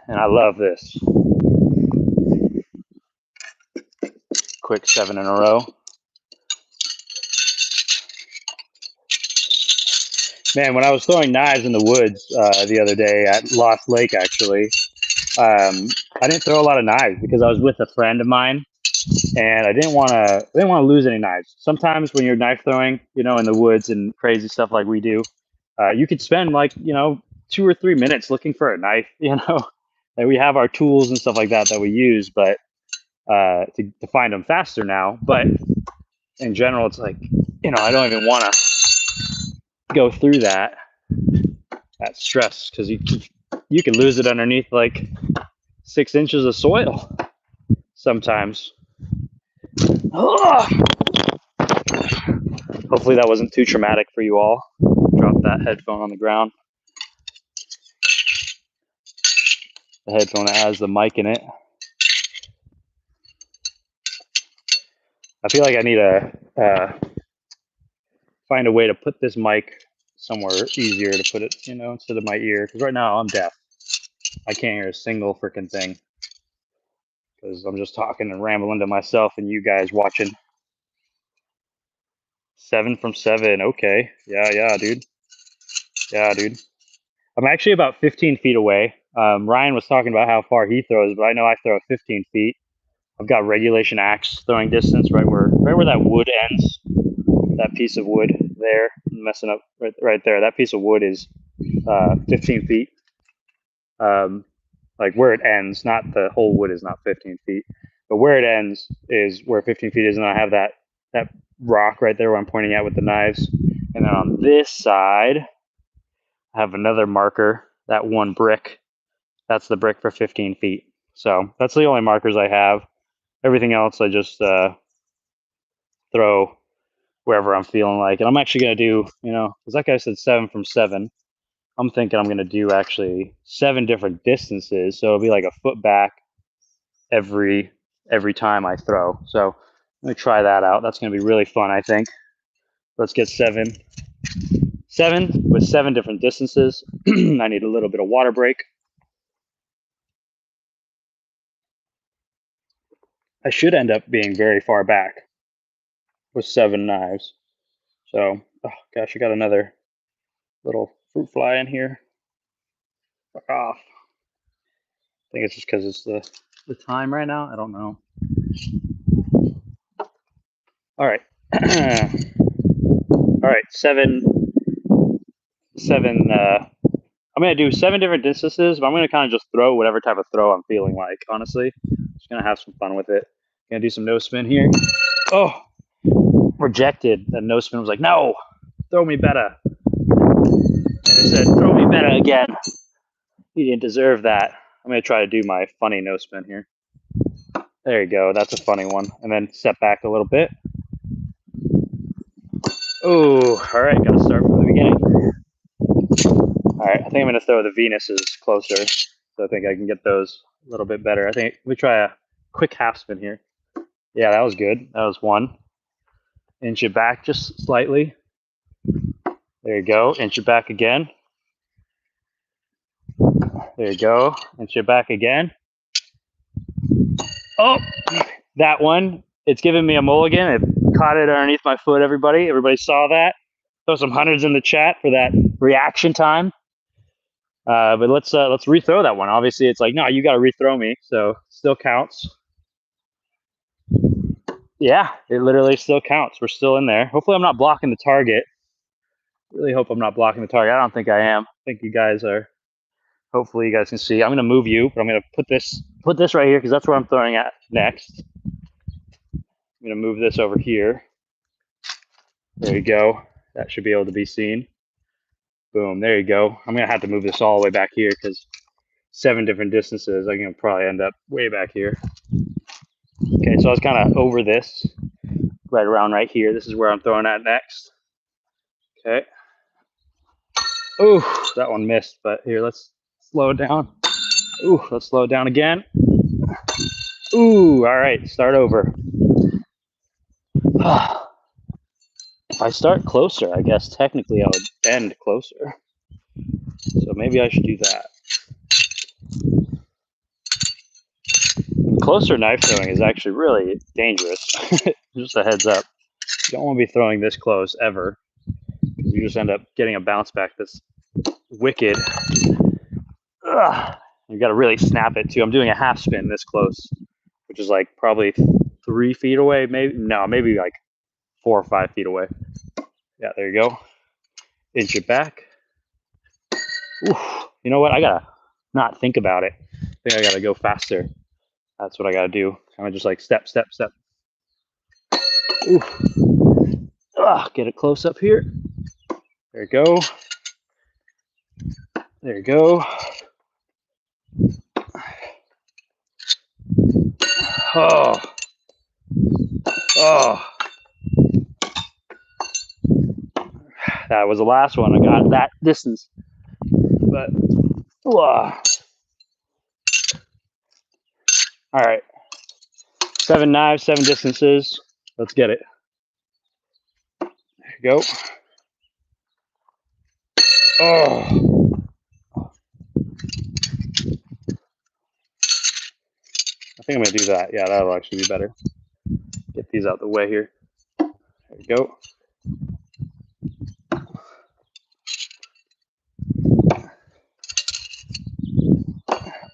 And I love this. Quick 7 in a row. Man, when I was throwing knives in the woods the other day at Lost Lake, actually, I didn't throw a lot of knives because I was with a friend of mine, and I didn't want to lose any knives. Sometimes when you're knife throwing, in the woods and crazy stuff like we do, you could spend 2 or 3 minutes looking for a knife. And we have our tools and stuff like that we use, but to find them faster now. But in general, it's like I don't even want to go through that stress because you can lose it underneath 6 inches of soil sometimes. Ugh. Hopefully that wasn't too traumatic for you all. Drop that headphone on the ground. The headphone has the mic in it. I feel like I need to find a way to put this mic somewhere easier to put it, instead of my ear. Because right now I'm deaf. I can't hear a single freaking thing. Because I'm just talking and rambling to myself and you guys watching. 7 from 7. Okay. Yeah, dude. Yeah, dude. I'm actually about 15 feet away. Ryan was talking about how far he throws, but I know I throw 15 feet. I've got regulation axe throwing distance right where that wood ends. That piece of wood there, I'm messing up right there. That piece of wood is 15 feet. Like where it ends, not the whole wood is not 15 feet, but where it ends is where 15 feet is, and I have that rock right there where I'm pointing at with the knives. And then on this side, I have another marker, that one brick. That's the brick for 15 feet. So that's the only markers I have. Everything else I just throw wherever I'm feeling like. And I'm actually going to do, because that guy said 7 from 7. I'm thinking I'm going to do actually 7 different distances. So it'll be like a foot back every time I throw. So let me try that out. That's going to be really fun, I think. Let's get 7 with 7 different distances. I need a little bit of water break. I should end up being very far back with 7 knives. So, oh gosh, I got another little fruit fly in here. Fuck off. I think it's just because it's the time right now. I don't know. All right. All right, 7. I'm going to do 7 different distances, but I'm going to kind of just throw whatever type of throw I'm feeling like, honestly. Just going to have some fun with it. Going to do some no spin here. Oh, rejected. The no spin was like, no, throw me better. And it said, throw me better again. You didn't deserve that. I'm going to try to do my funny no spin here. There you go. That's a funny one. And then step back a little bit. Oh, all right. Got to start from the beginning. All right. I think I'm going to throw the Venuses closer. So I think I can get those a little bit better. Let me try a quick half spin here. Yeah, that was good. That was 1. Inch it back just slightly. There you go. Inch it back again. There you go. Inch it back again. Oh, that one. It's giving me a mulligan. It caught it underneath my foot, everybody. Everybody saw that. Throw some hundreds in the chat for that reaction time. But let's rethrow that one. Obviously, it's like, no, you got to rethrow me. So still counts. Yeah, it literally still counts. We're still in there. Hopefully, I'm not blocking the target. Really hope I'm not blocking the target. I don't think I am. I think you guys are. Hopefully, you guys can see. I'm going to move you, but I'm going to put this right here because that's where I'm throwing at next. I'm going to move this over here. There you go. That should be able to be seen. Boom. There you go. I'm going to have to move this all the way back here because 7 different distances. I'm going to probably end up way back here. Okay, so I was kind of over this, right around right here. This is where I'm throwing at next. Okay. Ooh, that one missed, but here, let's slow it down. Ooh, let's slow it down again. Ooh, all right, start over. If I start closer, I guess technically I would end closer. So maybe I should do that. Closer knife throwing is actually really dangerous. Just a heads up. You don't want to be throwing this close ever. You just end up getting a bounce back that's wicked. Ugh. You got to really snap it too. I'm doing a half spin this close, which is like probably 3 feet away. Maybe like 4 or 5 feet away. Yeah, there you go. Inch it back. Oof. You know what? I gotta not think about it. I think I gotta go faster. That's what I gotta do. Kind of just like step, step, step. Oof. Ugh, get it close up here. There you go. There you go. Oh. Oh. That was the last one. I got that distance. But, all right. 7 knives, 7 distances. Let's get it. There you go. Oh. I think I'm gonna do that. Yeah, that'll actually be better. Get these out the way here. There you go.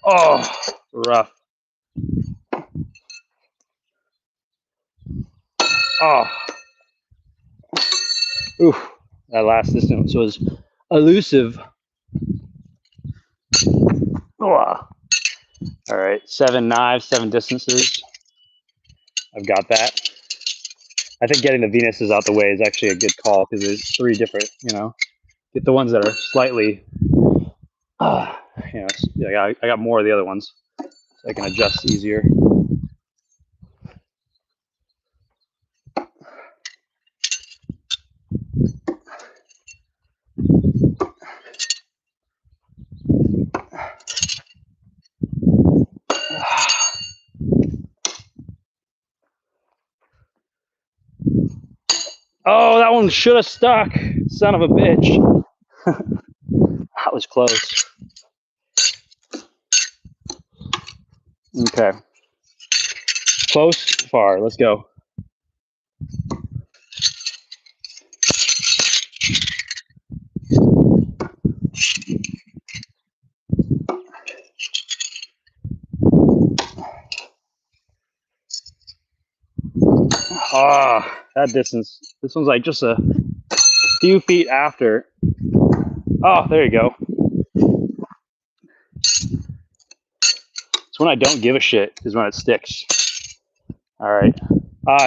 Oh, rough. Oh. Oof. That last distance was elusive. Oh. All right, 7 knives, 7 distances. I've got that. I think getting the Venuses out the way is actually a good call because there's 3 different, get the ones that are slightly, I got more of the other ones so I can adjust easier. Oh, that one should have stuck. Son of a bitch. That was close. Okay. Close, far. Let's go. Ah, that distance. This one's like just a few feet after. Oh, there you go. It's when I don't give a shit is when it sticks. All right.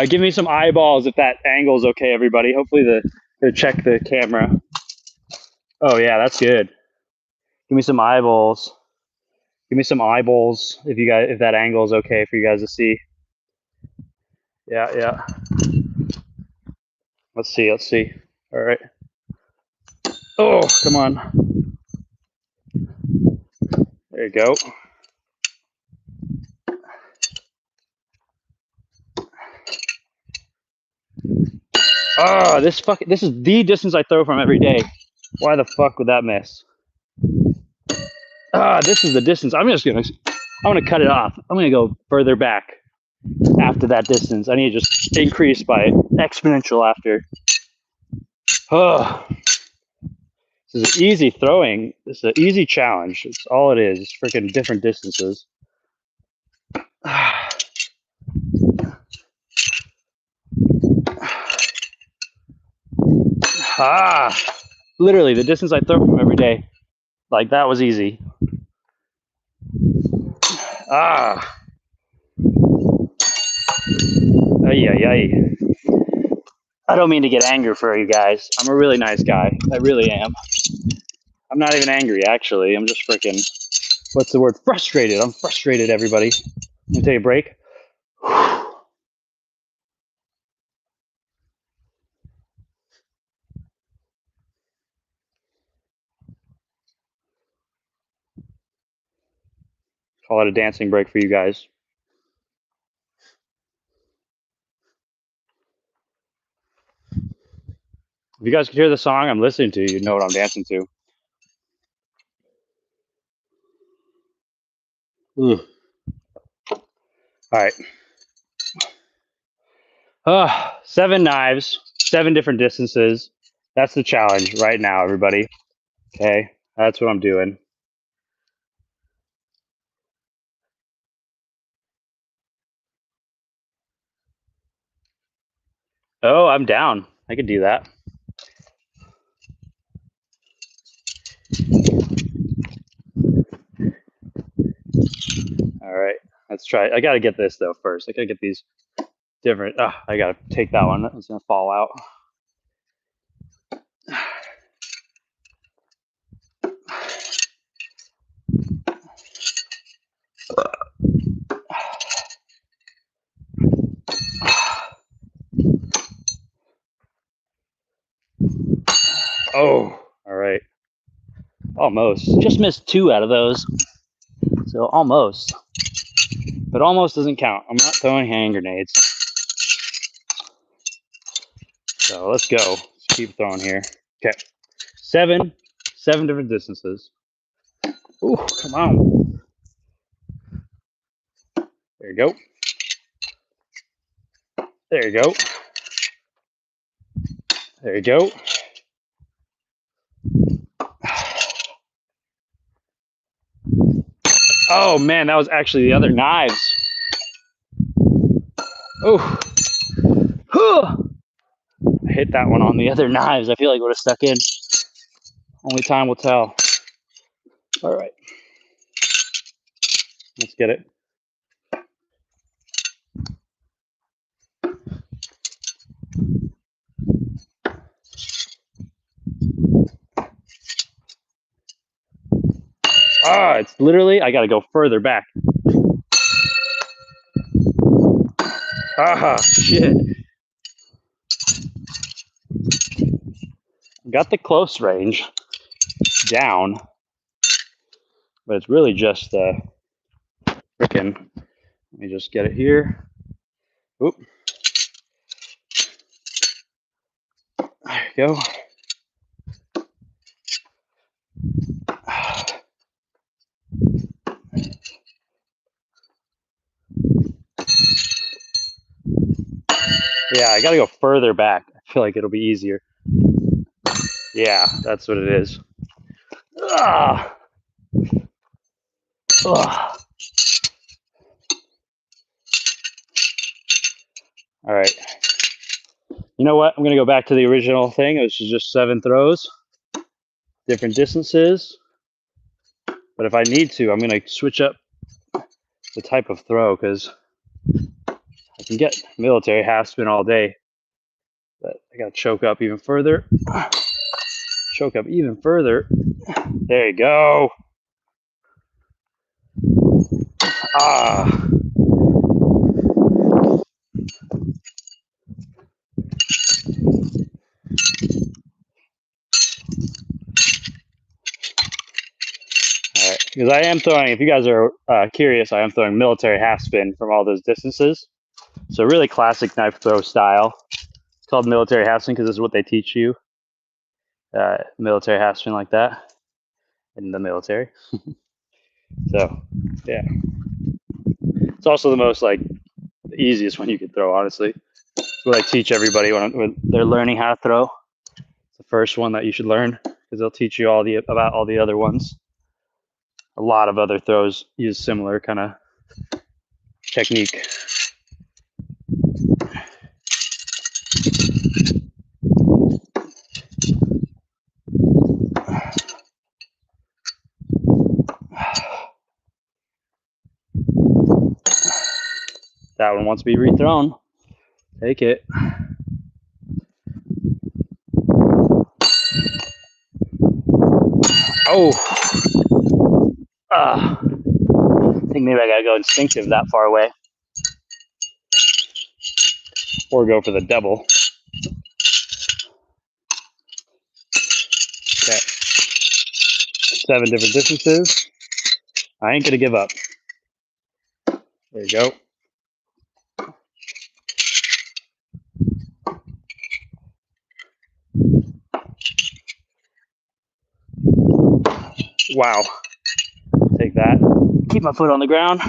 Give me some eyeballs if that angle's okay, everybody. Hopefully check the camera. Oh yeah, that's good. Give me some eyeballs. Give me some eyeballs if that angle is okay for you guys to see. Yeah. Let's see. All right. Oh, come on. There you go. Oh, this is the distance I throw from every day. Why the fuck would that miss? This is the distance. I'm gonna cut it off. I'm gonna go further back after that distance. I need to just increase by exponential after. Oh, this is easy throwing. This is an easy challenge. It's all it is. It's freaking different distances. Literally the distance I throw from every day. Like that was easy. Ay, ay, ay. I don't mean to get angry for you guys. I'm a really nice guy. I really am. I'm not even angry, actually. I'm just freaking, what's the word? Frustrated. I'm frustrated, everybody. Let me take a break. Call it a dancing break for you guys. If you guys could hear the song I'm listening to, you'd know what I'm dancing to. Ugh. All right. 7 knives, 7 different distances. That's the challenge right now, everybody. Okay, that's what I'm doing. Oh, I'm down. I could do that. All right, let's try. I got to get this though first. I got to get these different. I got to take that one. It's gonna fall out. Oh, all right. Almost. Just missed 2 out of those. So almost. But almost doesn't count. I'm not throwing hand grenades. So let's go. Let's keep throwing here. Okay. 7 different distances. Ooh, come on. There you go. There you go. There you go. Oh man, that was actually the other knives. Oh, I hit that one on the other knives. I feel like it would have stuck in. Only time will tell. All right, let's get it. It's literally, I got to go further back. Shit. Got the close range down, but it's really just freaking, let me just get it here. Oop. There you go. Yeah, I got to go further back. I feel like it'll be easier. Yeah, that's what it is. Ugh. Ugh. All right. You know what? I'm going to go back to the original thing, which is just 7 throws, different distances. But if I need to, I'm going to switch up the type of throw because I can get military half spin all day. But I got to choke up even further. Choke up even further. There you go. All right, because I am throwing, if you guys are curious, I am throwing military half spin from all those distances. So really classic knife throw style. called military half swing because this is what they teach you. Military half swing like that in the military. So, yeah. It's also the most like the easiest one you could throw, honestly. It's what I teach everybody when they're learning how to throw. It's the first one that you should learn because they'll teach you about all the other ones. A lot of other throws use similar kind of technique. That one wants to be rethrown. Take it. Oh. I think maybe I gotta go instinctive that far away. Or go for the double. Okay. 7 different distances. I ain't gonna give up. There you go. Wow. Take that. Keep my foot on the ground.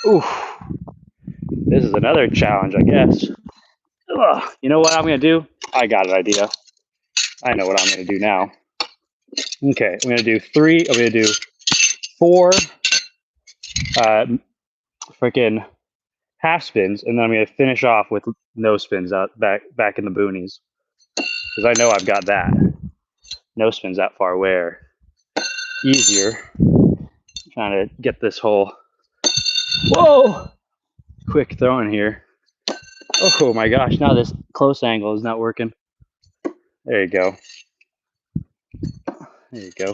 Oof. This is another challenge, I guess. Ugh. You know what I'm gonna do? I got an idea. I know what I'm gonna do now. Okay, I'm gonna do 3. I'm gonna do 4 freaking half spins, and then I'm gonna finish off with no spins out back in the boonies. Because I know I've got that. No spins that far away are easier. I'm trying to get this whole quick throwing here. Oh my gosh, now this close angle is not working. There you go. There you go.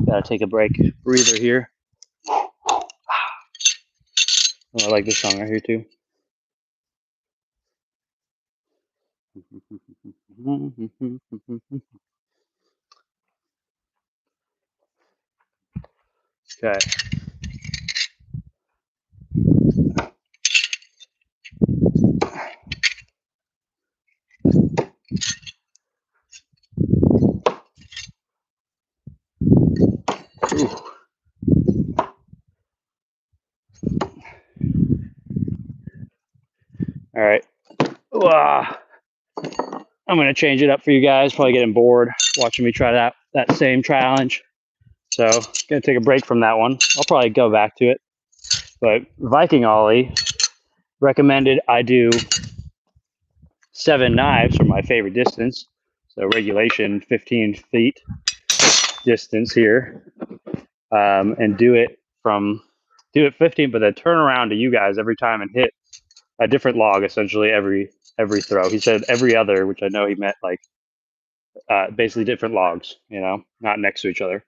Gotta take a breather here. Oh, I like this song right here too. Okay. Ooh. All right. I'm gonna change it up for you guys. Probably getting bored watching me try that same challenge. So gonna take a break from that one. I'll probably go back to it. But Viking Ollie recommended I do 7 knives for my favorite distance. So regulation 15 feet distance here, and do it 15, but then turn around to you guys every time and hit a different log essentially every throw. He said every other, which I know he meant like basically different logs, not next to each other.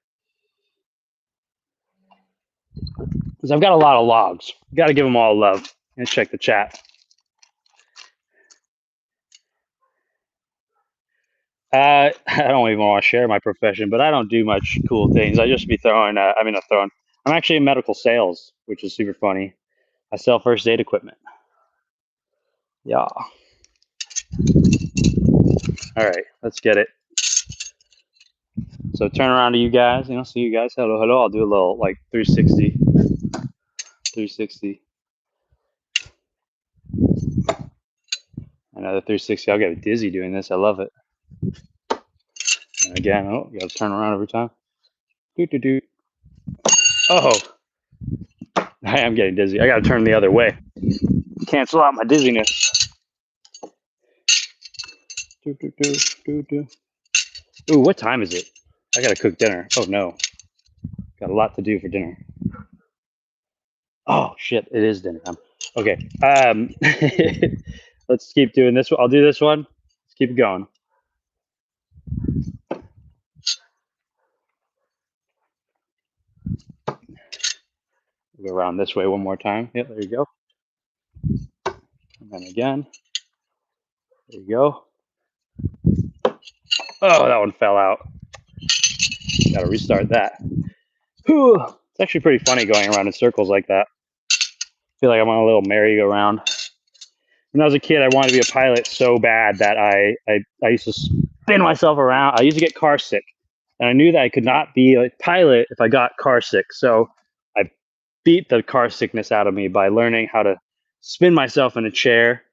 Because I've got a lot of logs. Got to give them all love. And check the chat. I don't even want to share my profession, but I don't do much cool things. I just be throwing. Not throwing. I'm actually in medical sales, which is super funny. I sell first aid equipment. Yeah. All right, let's get it. So turn around to you guys. See you guys. Hello, hello. I'll do a little like 360. 360. Another 360. I'll get dizzy doing this. I love it. And again, you got to turn around every time. Do. Oh, I am getting dizzy. I got to turn the other way. Cancel out my dizziness. Do. Ooh, what time is it? I got to cook dinner. Oh, no. Got a lot to do for dinner. Oh, shit. It is dinner time. Okay. Let's keep doing this one. I'll do this one. Let's keep it going. Go around this way one more time. Yep, there you go. And then again. There you go. Oh, that one fell out. Gotta restart that. Whew. It's actually pretty funny going around in circles like that. I feel like I'm on a little merry-go-round. When I was a kid, I wanted to be a pilot so bad that I used to spin myself around. I used to get car sick. And I knew that I could not be a pilot if I got car sick. So I beat the car sickness out of me by learning how to spin myself in a chair.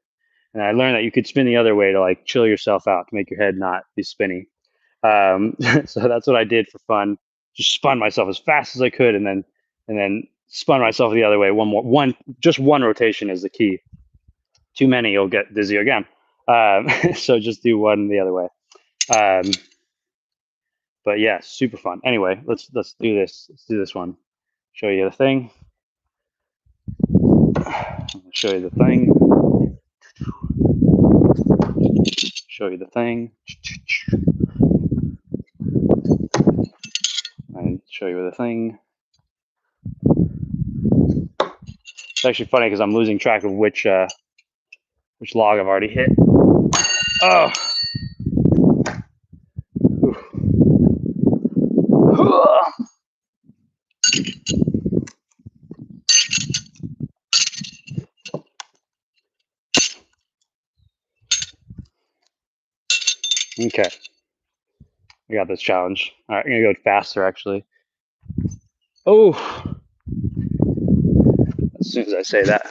And I learned that you could spin the other way to like chill yourself out, to make your head not be spinny. So that's what I did for fun. Just spun myself as fast as I could, and then spun myself the other way. Just one rotation is the key. Too many, you'll get dizzy again. So just do one the other way. But yeah, super fun. Anyway, let's do this. Let's do this one. Show you the thing. Show you the thing. Show you the thing. And show you the thing. It's actually funny because I'm losing track of which log I've already hit. Oh. Okay. I got this challenge. All right, I'm gonna go faster actually. Oh. As soon as I say that.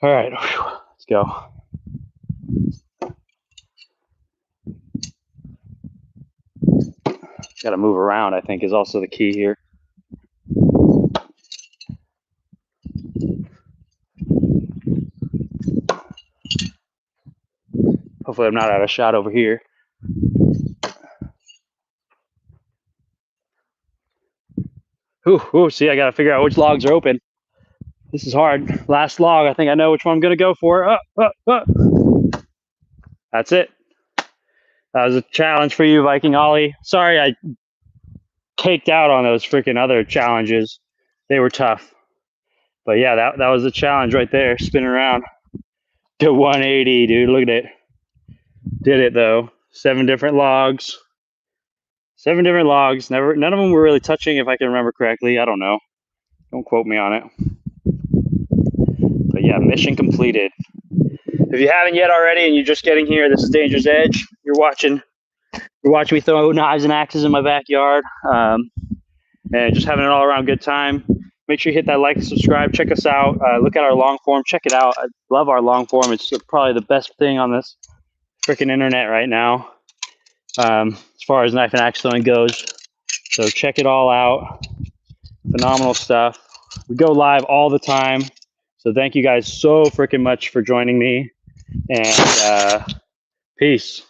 All right, let's go. Got to move around, I think, is also the key here. Hopefully I'm not out of shot over here. Ooh, see, I got to figure out which logs are open. This is hard. Last log, I think I know which one I'm going to go for. That's it. That was a challenge for you, Viking Ollie. Sorry I caked out on those freaking other challenges. They were tough. But yeah, that was a challenge right there, spinning around. To 180, dude, look at it. Did it, though. 7 different logs. 7 different logs. None of them were really touching, if I can remember correctly. I don't know. Don't quote me on it. But yeah, mission completed. If you haven't yet already and you're just getting here, this is Danger's Edge. You're watching me throw knives and axes in my backyard, and just having an all-around good time. Make sure you hit that like and subscribe. Check us out. Look at our long form. Check it out. I love our long form. It's probably the best thing on this freaking internet right now, as far as knife and axe throwing goes. So check it all out. Phenomenal stuff. We go live all the time. So thank you guys so freaking much for joining me. And peace.